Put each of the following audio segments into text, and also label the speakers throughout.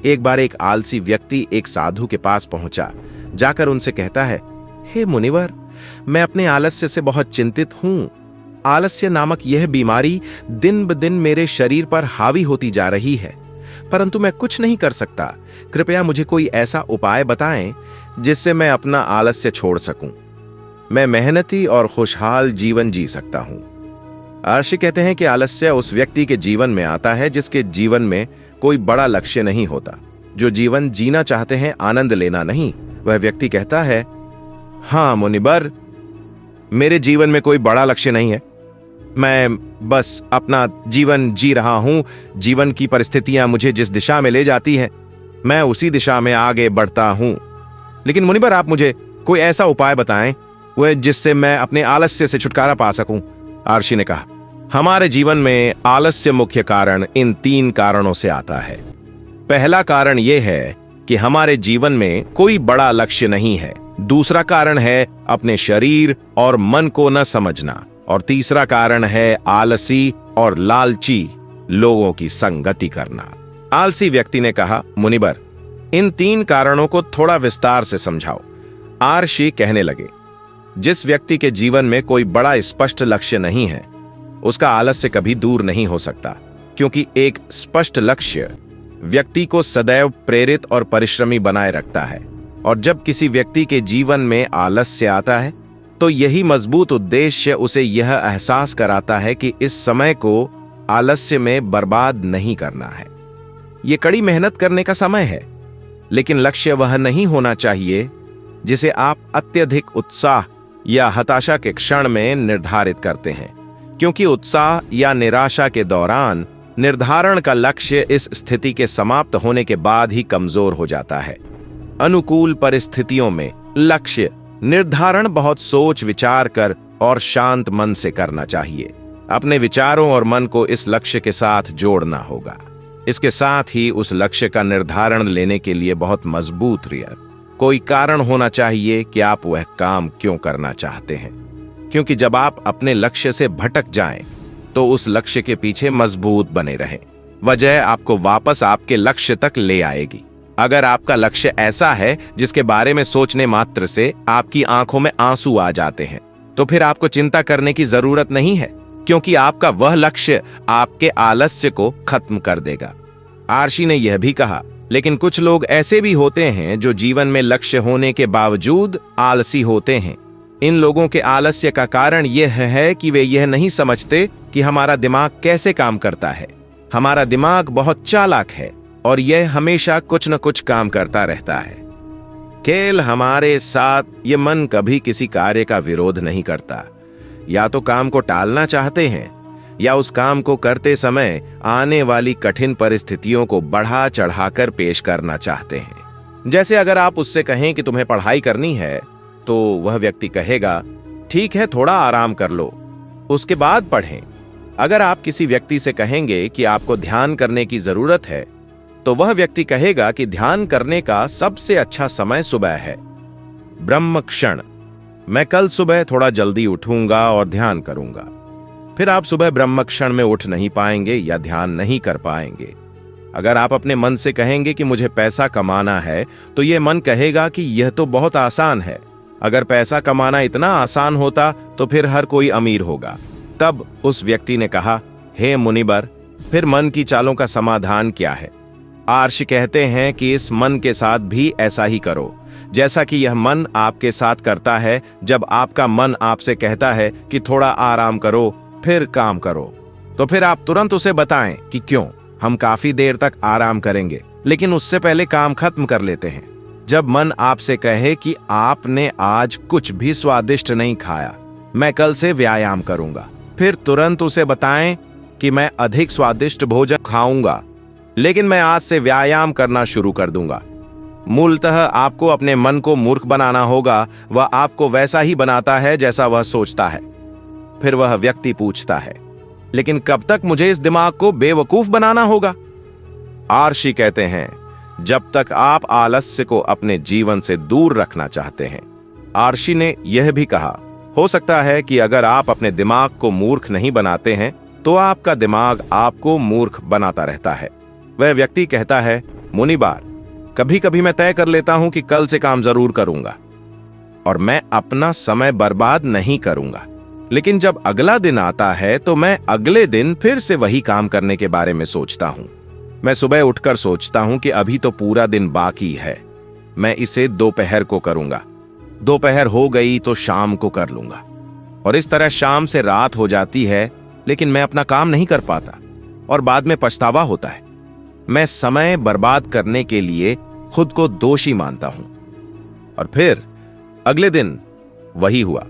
Speaker 1: एक बार एक आलसी व्यक्ति एक साधु के पास पहुंचा। जाकर उनसे कहता है, हे मुनिवर, मैं अपने आलस्य से बहुत चिंतित हूं। आलस्य नामक यह बीमारी दिन ब दिन मेरे शरीर पर हावी होती जा रही है, परंतु मैं कुछ नहीं कर सकता। कृपया मुझे कोई ऐसा उपाय बताएं जिससे मैं अपना आलस्य छोड़ सकूं। मैं मेहनती और खुशहाल जीवन जी सकता हूं। महर्षि कहते हैं कि आलस्य उस व्यक्ति के जीवन में आता है जिसके जीवन में कोई बड़ा लक्ष्य नहीं होता, जो जीवन जीना चाहते हैं, आनंद लेना नहीं। वह व्यक्ति कहता है, हां मुनिवर, मेरे जीवन में कोई बड़ा लक्ष्य नहीं है, मैं बस अपना जीवन जी रहा हूं। जीवन की परिस्थितियां मुझे जिस दिशा में ले जाती हैं, मैं उसी दिशा में आगे बढ़ता हूं। लेकिन मुनिवर, आप मुझे कोई ऐसा उपाय बताएं वह जिससे मैं अपने आलस्य से छुटकारा पा सकूं। महर्षि ने कहा, हमारे जीवन में आलस्य मुख्य कारण इन 3 कारणों से आता है। पहला कारण यह है कि हमारे जीवन में कोई बड़ा लक्ष्य नहीं है। दूसरा कारण है अपने शरीर और मन को न समझना, और तीसरा कारण है आलसी और लालची लोगों की संगति करना। आलसी व्यक्ति ने कहा, मुनिवर, इन 3 कारणों को थोड़ा विस्तार से समझाओ। महर्षि कहने लगे, जिस व्यक्ति के जीवन में कोई बड़ा स्पष्ट लक्ष्य नहीं है, उसका आलस्य कभी दूर नहीं हो सकता, क्योंकि एक स्पष्ट लक्ष्य व्यक्ति को सदैव प्रेरित और परिश्रमी बनाए रखता है। और जब किसी व्यक्ति के जीवन में आलस्य आता है, तो यही मजबूत उद्देश्य उसे यह एहसास कराता है कि इस समय को आलस्य में बर्बाद नहीं करना है। यह कड़ी मेहनत करने का समय है, लेकिन लक्ष्य वह नहीं होना चाहिए जिसे आप अत्यधिक उत्साह या हताशा के क्षण में निर्धारित करते हैं, क्योंकि उत्साह या निराशा के दौरान निर्धारण का लक्ष्य इस स्थिति के समाप्त होने के बाद ही कमजोर हो जाता है। अनुकूल परिस्थितियों में लक्ष्य निर्धारण बहुत सोच विचार कर और शांत मन से करना चाहिए। अपने विचारों और मन को इस लक्ष्य के साथ जोड़ना होगा। इसके साथ ही उस लक्ष्य का निर्धारण लेने के लिए बहुत मजबूत कोई कारण होना चाहिए कि आप वह काम क्यों करना चाहते हैं, क्योंकि जब आप अपने लक्ष्य से भटक जाएं, तो उस लक्ष्य के पीछे मजबूत बने रहें। वजह आपको वापस आपके लक्ष्य तक ले आएगी। अगर आपका लक्ष्य ऐसा है जिसके बारे में सोचने मात्र से आपकी आंखों में आंसू आ जाते हैं, तो फिर आपको चिंता करने की जरूरत नहीं है, क्योंकि आपका वह लक्ष्य आपके आलस्य को खत्म कर देगा। महर्षि ने यह भी कहा, लेकिन कुछ लोग ऐसे भी होते हैं जो जीवन में लक्ष्य होने के बावजूद आलसी होते हैं। इन लोगों के आलस्य का कारण यह है कि वे यह नहीं समझते कि हमारा दिमाग कैसे काम करता है। हमारा दिमाग बहुत चालाक है और यह हमेशा कुछ न कुछ काम करता रहता है। खेल हमारे साथ ये मन कभी किसी कार्य का विरोध नहीं करता। या तो काम को टालना चाहते हैं, या उस काम को करते समय आने वाली कठिन परिस्थितियों को बढ़ा चढ़ाकर पेश करना चाहते हैं। जैसे अगर आप उससे कहें कि तुम्हें पढ़ाई करनी है, तो वह व्यक्ति कहेगा, ठीक है, थोड़ा आराम कर लो, उसके बाद पढ़ें। अगर आप किसी व्यक्ति से कहेंगे कि आपको ध्यान करने की जरूरत है, तो वह व्यक्ति कहेगा कि ध्यान करने का सबसे अच्छा समय सुबह है, ब्रह्म क्षण। मैं कल सुबह थोड़ा जल्दी उठूंगा और ध्यान करूंगा। फिर आप सुबह ब्रह्म क्षण में उठ नहीं पाएंगे या ध्यान नहीं कर पाएंगे। अगर आप अपने मन से कहेंगे कि मुझे पैसा कमाना है, तो यह मन कहेगा कि यह तो बहुत आसान है। अगर पैसा कमाना इतना आसान होता तो फिर हर कोई अमीर होगा। तब उस व्यक्ति ने कहा, हे मुनिवर, फिर मन की चालों का समाधान क्या है? महर्षि कहते हैं कि इस मन के साथ भी ऐसा ही करो, जैसा कि यह मन आपके साथ करता है। जब आपका मन आपसे कहता है कि थोड़ा आराम करो, फिर काम करो, तो फिर आप तुरंत उसे बताएं कि क्यों, हम काफी देर तक आराम करेंगे, लेकिन उससे पहले काम खत्म कर लेते हैं। जब मन आपसे कहे कि आपने आज कुछ भी स्वादिष्ट नहीं खाया, मैं कल से व्यायाम करूंगा, फिर तुरंत उसे बताएं कि मैं अधिक स्वादिष्ट भोजन खाऊंगा, लेकिन मैं आज से व्यायाम करना शुरू कर दूंगा। मूलतः आपको अपने मन को मूर्ख बनाना होगा। वह आपको वैसा ही बनाता है जैसा वह सोचता है। फिर वह व्यक्ति पूछता है, लेकिन कब तक मुझे इस दिमाग को बेवकूफ बनाना होगा? महर्षि कहते हैं, जब तक आप आलस्य को अपने जीवन से दूर रखना चाहते हैं। महर्षि ने यह भी कहा, हो सकता है कि अगर आप अपने दिमाग को मूर्ख नहीं बनाते हैं, तो आपका दिमाग आपको मूर्ख बनाता रहता है। वह व्यक्ति कहता है, मुनिबार, कभी कभी मैं तय कर लेता हूं कि कल से काम जरूर करूंगा और मैं अपना समय बर्बाद नहीं करूंगा, लेकिन जब अगला दिन आता है तो मैं अगले दिन फिर से वही काम करने के बारे में सोचता हूं। मैं सुबह उठकर सोचता हूं कि अभी तो पूरा दिन बाकी है, मैं इसे दोपहर को करूंगा, दोपहर हो गई तो शाम को कर लूंगा, और इस तरह शाम से रात हो जाती है, लेकिन मैं अपना काम नहीं कर पाता और बाद में पछतावा होता है। मैं समय बर्बाद करने के लिए खुद को दोषी मानता हूं। और फिर अगले दिन वही हुआ,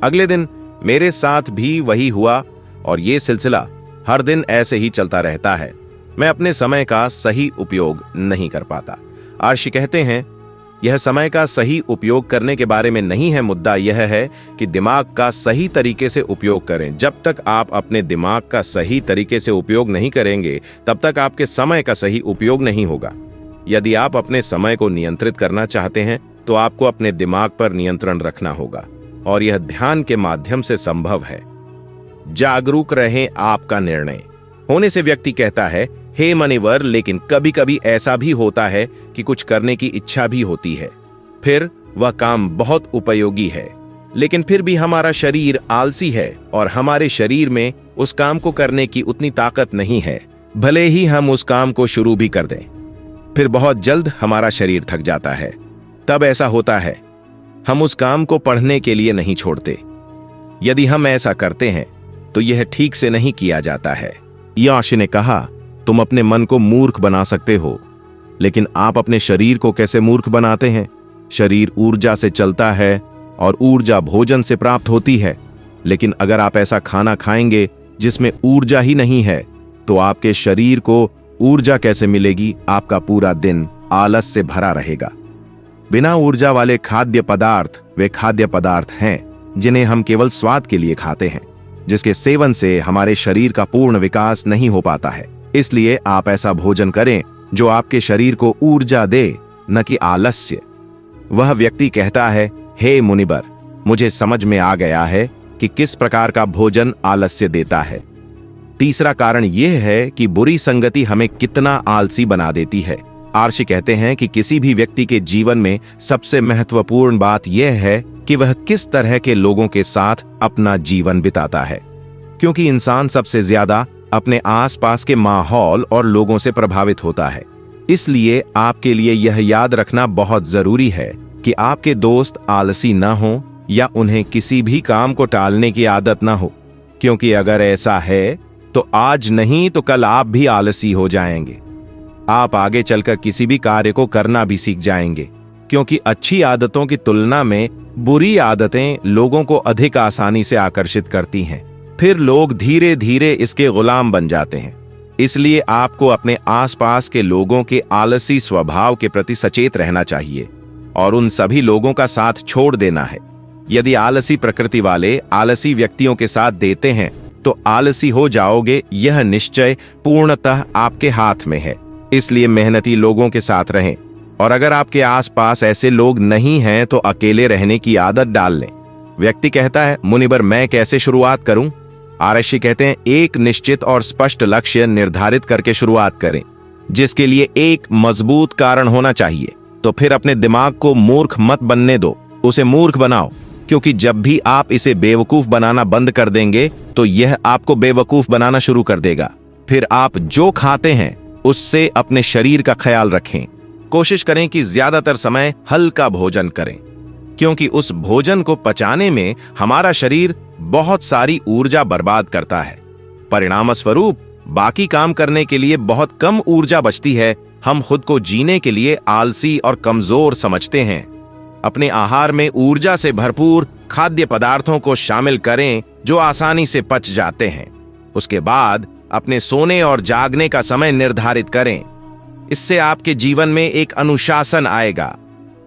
Speaker 1: अगले दिन मेरे साथ भी वही हुआ, और यह सिलसिला हर दिन ऐसे ही चलता रहता है। मैं अपने समय का सही उपयोग नहीं कर पाता। आर्षि कहते हैं, यह समय का सही उपयोग करने के बारे में नहीं है, मुद्दा यह है कि दिमाग का सही तरीके से उपयोग करें। जब तक आप अपने दिमाग का सही तरीके से उपयोग नहीं करेंगे, तब तक आपके समय का सही उपयोग नहीं होगा। यदि आप अपने समय को नियंत्रित करना चाहते हैं तो आपको अपने दिमाग पर नियंत्रण रखना होगा, और यह ध्यान के माध्यम से संभव है। जागरूक रहें, आपका निर्णय होने से व्यक्ति कहता है, हे मनिवर, लेकिन कभी कभी ऐसा भी होता है कि कुछ करने की इच्छा भी होती है, फिर वह काम बहुत उपयोगी है, लेकिन फिर भी हमारा शरीर आलसी है और हमारे शरीर में उस काम को करने की उतनी ताकत नहीं है, भले ही हम उस काम को शुरू भी कर दें। फिर बहुत जल्द हमारा शरीर थक जाता है। तब ऐसा होता है, हम उस काम को पढ़ने के लिए नहीं छोड़ते। यदि हम ऐसा करते हैं तो यह ठीक से नहीं किया जाता है। याशी ने कहा, तुम अपने मन को मूर्ख बना सकते हो, लेकिन आप अपने शरीर को कैसे मूर्ख बनाते हैं? शरीर ऊर्जा से चलता है और ऊर्जा भोजन से प्राप्त होती है, लेकिन अगर आप ऐसा खाना खाएंगे जिसमें ऊर्जा ही नहीं है, तो आपके शरीर को ऊर्जा कैसे मिलेगी? आपका पूरा दिन आलस से भरा रहेगा। बिना ऊर्जा वाले खाद्य पदार्थ वे खाद्य पदार्थ हैं जिन्हें हम केवल स्वाद के लिए खाते हैं, जिसके सेवन से हमारे शरीर का पूर्ण विकास नहीं हो पाता है। इसलिए आप ऐसा भोजन करें जो आपके शरीर को ऊर्जा दे, न कि आलस्य। वह व्यक्ति कहता है, हे मुनिबर, मुझे समझ में आ गया है कि किस प्रकार का भोजन आलस्य देता है। तीसरा कारण यह है कि बुरी संगति हमें कितना आलसी बना देती है। आर्षि कहते हैं कि किसी भी व्यक्ति के जीवन में सबसे महत्वपूर्ण बात यह है कि वह किस तरह के लोगों के साथ अपना जीवन बिताता है, क्योंकि इंसान सबसे ज्यादा अपने आसपास के माहौल और लोगों से प्रभावित होता है। इसलिए आपके लिए यह याद रखना बहुत जरूरी है कि आपके दोस्त आलसी न हो या उन्हें किसी भी काम को टालने की आदत न हो, क्योंकि अगर ऐसा है तो आज नहीं तो कल आप भी आलसी हो जाएंगे। आप आगे चलकर किसी भी कार्य को करना भी सीख जाएंगे, क्योंकि अच्छी आदतों की तुलना में बुरी आदतें लोगों को अधिक आसानी से आकर्षित करती हैं। फिर लोग धीरे धीरे इसके गुलाम बन जाते हैं। इसलिए आपको अपने आसपास के लोगों के आलसी स्वभाव के प्रति सचेत रहना चाहिए और उन सभी लोगों का साथ छोड़ देना है। यदि आलसी प्रकृति वाले आलसी व्यक्तियों के साथ देते हैं तो आलसी हो जाओगे, यह निश्चय पूर्णतः आपके हाथ में है। इसलिए मेहनती लोगों के साथ रहें, और अगर आपके आसपास ऐसे लोग नहीं हैं तो अकेले रहने की आदत डाल लें। व्यक्ति कहता है, मुनिबर, मैं कैसे शुरुआत करूं? आर्षि कहते हैं, एक निश्चित और स्पष्ट लक्ष्य निर्धारित करके शुरुआत करें, जिसके लिए एक मजबूत कारण होना चाहिए। तो फिर अपने दिमाग को मूर्ख मत बनने दो, उसे मूर्ख बनाओ, क्योंकि जब भी आप इसे बेवकूफ बनाना बंद कर देंगे तो यह आपको बेवकूफ बनाना शुरू कर देगा। फिर आप जो खाते हैं उससे अपने शरीर का ख्याल रखें। कोशिश करें कि ज्यादातर समय हल्का भोजन करें, क्योंकि उस भोजन को पचाने में हमारा शरीर बहुत सारी ऊर्जा बर्बाद करता है। परिणामस्वरूप बाकी काम करने के लिए बहुत कम ऊर्जा बचती है। हम खुद को जीने के लिए आलसी और कमजोर समझते हैं। अपने आहार में ऊर्जा से भरपूर खाद्य पदार्थों को शामिल करें जो आसानी से पच जाते हैं। उसके बाद अपने सोने और जागने का समय निर्धारित करें। इससे आपके जीवन में एक अनुशासन आएगा।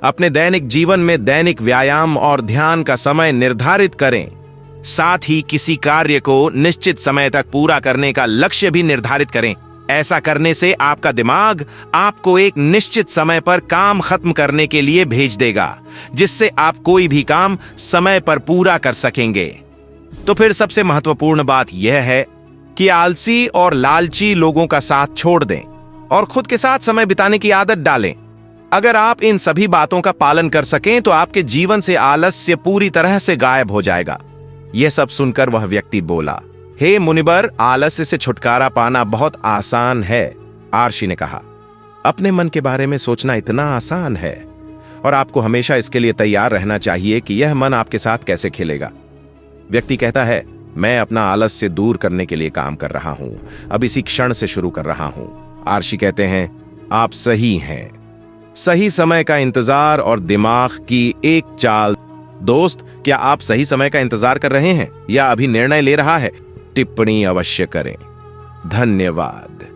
Speaker 1: अपने दैनिक जीवन में दैनिक व्यायाम और ध्यान का समय निर्धारित करें। साथ ही किसी कार्य को निश्चित समय तक पूरा करने का लक्ष्य भी निर्धारित करें। ऐसा करने से आपका दिमाग आपको एक निश्चित समय पर काम खत्म करने के लिए भेज देगा, जिससे आप कोई भी काम समय पर पूरा कर सकेंगे। तो फिर सबसे महत्वपूर्ण बात यह है कि आलसी और लालची लोगों का साथ छोड़ दें और खुद के साथ समय बिताने की आदत डालें। अगर आप इन सभी बातों का पालन कर सकें तो आपके जीवन से आलस्य पूरी तरह से गायब हो जाएगा। यह सब सुनकर वह व्यक्ति बोला, हे मुनिवर, आलस्य से छुटकारा पाना बहुत आसान है। आर्षि ने कहा, अपने मन के बारे में सोचना इतना आसान है और आपको हमेशा इसके लिए तैयार रहना चाहिए कि यह मन आपके साथ कैसे खेलेगा। व्यक्ति कहता है, मैं अपना आलस्य दूर करने के लिए काम कर रहा हूं, अब इसी क्षण से शुरू कर रहा हूं। आर्षि कहते हैं, आप सही हैं। सही समय का इंतजार और दिमाग की एक चाल। दोस्त, क्या आप सही समय का इंतजार कर रहे हैं या अभी निर्णय ले रहा है? टिप्पणी अवश्य करें। धन्यवाद।